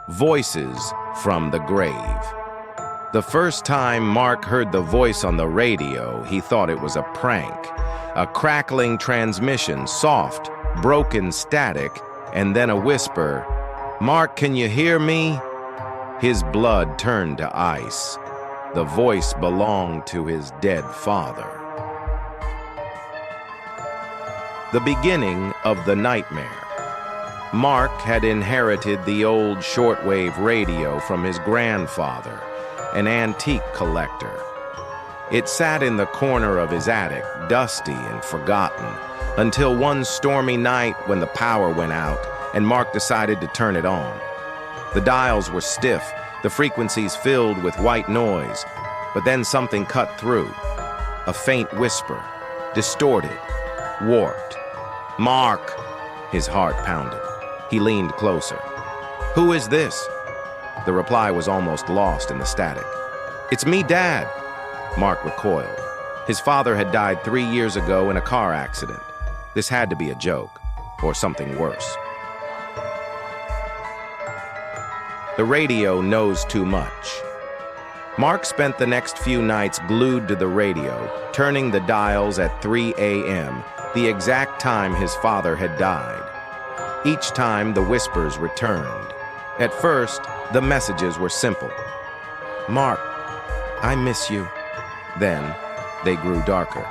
Voices from the Grave. The first time Mark heard the voice on the radio, he thought it was a prank. A crackling transmission, soft, broken static, and then a whisper, "Mark, can you hear me?" His blood turned to ice. The voice belonged to his dead father. The beginning of the nightmare. Mark had inherited the old shortwave radio from his grandfather, an antique collector. It sat in the corner of his attic, dusty and forgotten, until one stormy night when the power went out and Mark decided to turn it on. The dials were stiff, the frequencies filled with white noise, but then something cut through. A faint whisper, distorted, warped. "Mark!" His heart pounded. He leaned closer. "Who is this?" The reply was almost lost in the static. "It's me, Dad." Mark recoiled. His father had died 3 years ago in a car accident. This had to be a joke, or something worse. The radio knows too much. Mark spent the next few nights glued to the radio, turning the dials at 3 a.m., the exact time his father had died. Each time, the whispers returned. At first, the messages were simple. "Mark, I miss you." Then, they grew darker.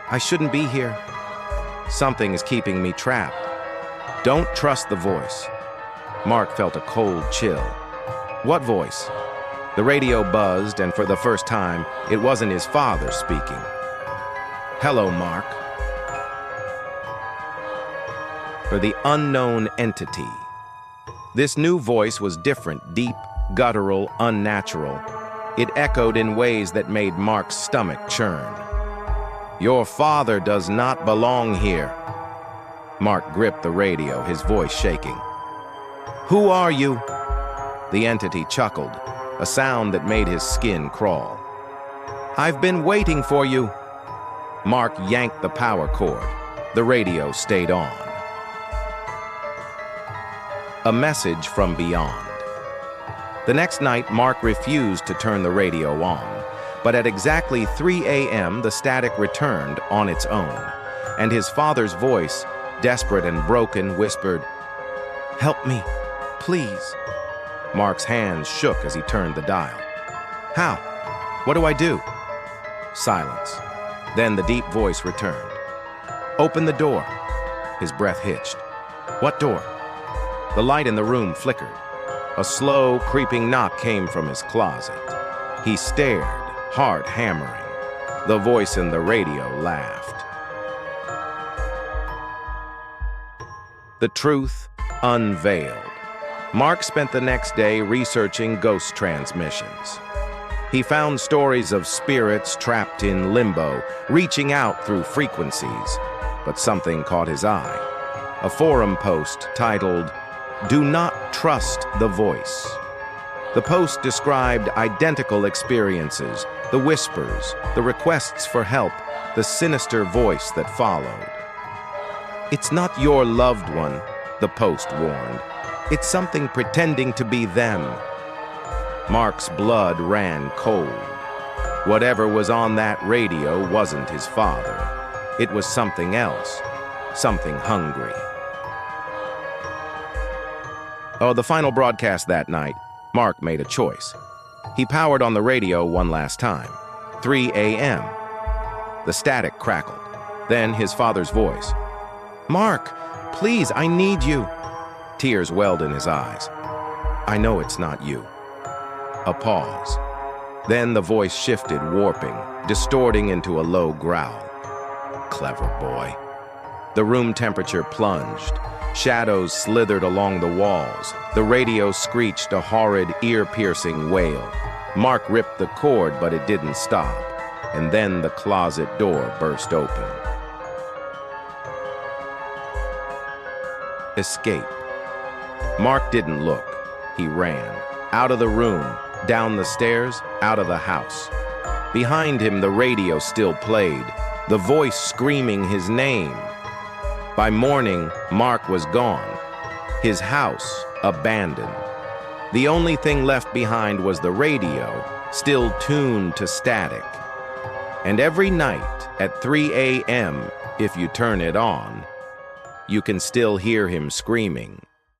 "I shouldn't be here. Something is keeping me trapped. Don't trust the voice." Mark felt a cold chill. What voice? The radio buzzed, and for the first time, it wasn't his father speaking. "Hello, Mark." For the unknown entity. This new voice was different, deep, guttural, unnatural. It echoed in ways that made Mark's stomach churn. "Your father does not belong here." Mark gripped the radio, his voice shaking. "Who are you?" The entity chuckled, a sound that made his skin crawl. "I've been waiting for you." Mark yanked the power cord. The radio stayed on. A message from beyond. The next night, Mark refused to turn the radio on, but at exactly 3 a.m., the static returned on its own, and his father's voice, desperate and broken, whispered, "Help me, please." Mark's hands shook as he turned the dial. "How? What do I do?" Silence. Then the deep voice returned. "Open the door." His breath hitched. "What door?" The light in the room flickered. A slow, creeping knock came from his closet. He stared, heart hammering. The voice in the radio laughed. The truth unveiled. Mark spent the next day researching ghost transmissions. He found stories of spirits trapped in limbo, reaching out through frequencies. But something caught his eye. A forum post titled, "Do not trust the voice." The post described identical experiences, the whispers, the requests for help, the sinister voice that followed. "It's not your loved one," the post warned. "It's something pretending to be them." Mark's blood ran cold. Whatever was on that radio wasn't his father. It was something else, something hungry. The final broadcast that night, Mark made a choice. He powered on the radio one last time. 3 a.m. The static crackled. Then his father's voice. "Mark, please, I need you." Tears welled in his eyes. "I know it's not you." A pause. Then the voice shifted, warping, distorting into a low growl. "Clever boy." The room temperature plunged. Shadows slithered along the walls. The radio screeched a horrid, ear-piercing wail. Mark ripped the cord, but it didn't stop. And then the closet door burst open. Escape. Mark didn't look. He ran. Out of the room, down the stairs, out of the house. Behind him, the radio still played, the voice screaming his name. By morning, Mark was gone. His house abandoned. The only thing left behind was the radio, still tuned to static. And every night at 3 a.m., if you turn it on, you can still hear him screaming.